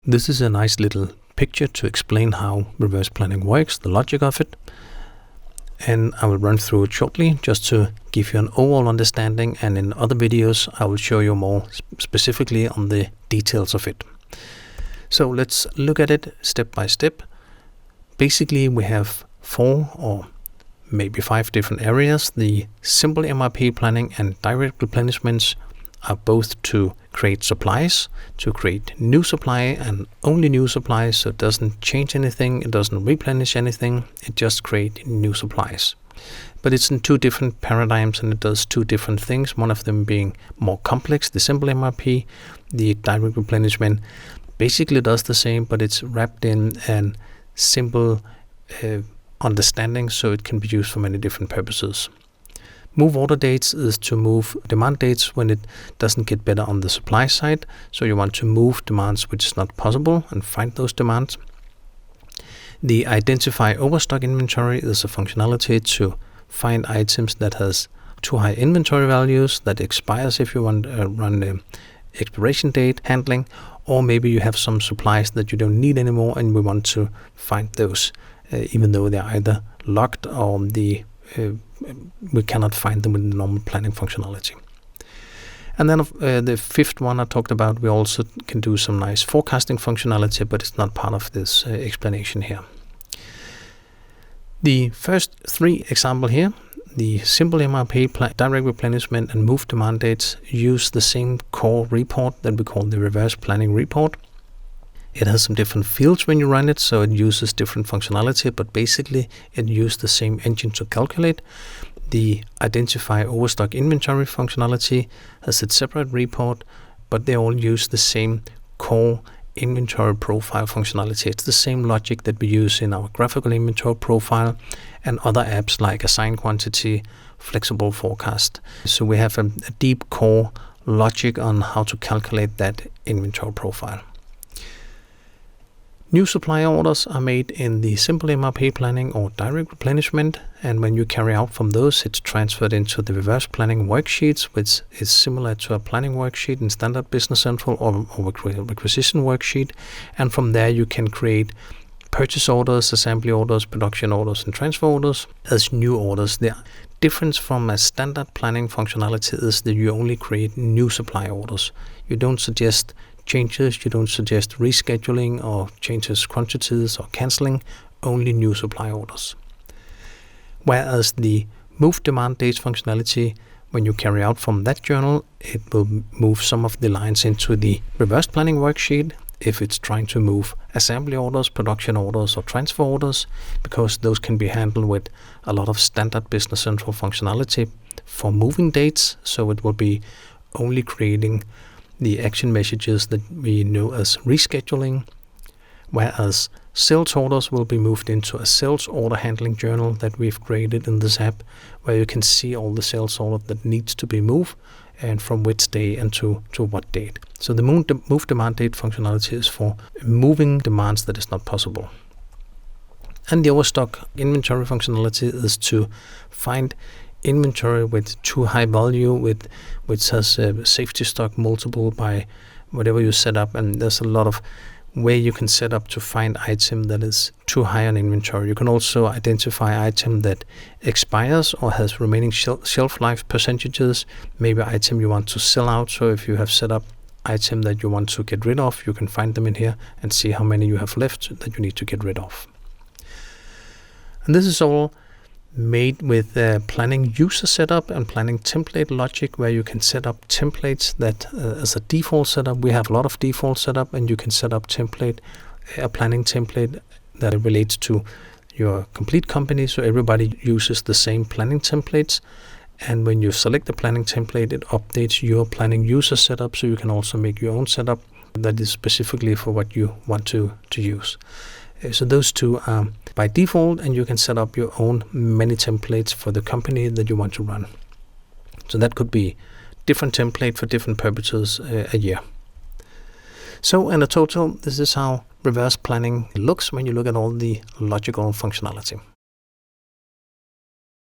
This is a nice little picture to explain how reverse planning works, the logic of it. And I will run through it shortly just to give you an overall understanding, and in other videos I will show you more specifically on the details of it. So let's look at it step by step. Basically we have 4 or maybe 5 different areas. The simple MRP planning and direct replenishments are both to create supplies, to create new supply and only new supplies, so it doesn't change anything, it doesn't replenish anything, it just creates new supplies. But it's in 2 different paradigms and it does 2 different things, one of them being more complex, the simple MRP. The direct replenishment basically does the same, but it's wrapped in a simple understanding, so it can be used for many different purposes. Move order dates is to move demand dates when it doesn't get better on the supply side. So you want to move demands which is not possible and find those demands. The identify overstock inventory is a functionality to find items that has too high inventory values that expires if you want to run the expiration date handling, or maybe you have some supplies that you don't need anymore and we want to find those even though they're either locked or we cannot find them with the normal planning functionality. And then the 5th one I talked about, we also can do some nice forecasting functionality, but it's not part of this explanation here. The first 3 examples here, the simple MRP, direct replenishment and move demand dates, use the same core report that we call the reverse planning report. It has some different fields when you run it, so it uses different functionality, but basically it uses the same engine to calculate. The identify overstock inventory functionality has its separate report, but they all use the same core inventory profile functionality. It's the same logic that we use in our graphical inventory profile and other apps like assign quantity, flexible forecast. So we have a deep core logic on how to calculate that inventory profile. New supply orders are made in the simple MRP planning or direct replenishment, and when you carry out from those, it's transferred into the reverse planning worksheets, which is similar to a planning worksheet in standard Business Central or requisition worksheet. And from there you can create purchase orders, assembly orders, production orders and transfer orders as new orders. The difference from a standard planning functionality is that you only create new supply orders. You don't suggest changes, you don't suggest rescheduling or changes quantities or cancelling, only new supply orders. Whereas the move demand dates functionality, when you carry out from that journal, it will move some of the lines into the reverse planning worksheet if it's trying to move assembly orders, production orders or transfer orders, because those can be handled with a lot of standard Business Central functionality for moving dates. So it will be only creating the action messages that we know as rescheduling, whereas sales orders will be moved into a sales order handling journal that we've created in this app, where you can see all the sales order that needs to be moved and from which day and to what date. So the move demand date functionality is for moving demands that is not possible. And the overstock inventory functionality is to find inventory with too high value, which has a safety stock multiple by whatever you set up, and there's a lot of way you can set up to find item that is too high on inventory. You can also identify item that expires or has remaining shelf life percentages, maybe item you want to sell out. So if you have set up item that you want to get rid of, you can find them in here and see how many you have left that you need to get rid of. And this is all made with planning user setup and planning template logic, where you can set up templates that as a default setup. We have a lot of default setup, and you can set up a planning template that relates to your complete company, so everybody uses the same planning templates. And when you select the planning template, it updates your planning user setup, so you can also make your own setup that is specifically for what you want to use. So those 2 are by default, and you can set up your own many templates for the company that you want to run. So that could be different template for different purposes a year. So in a total, this is how reverse planning looks when you look at all the logical functionality.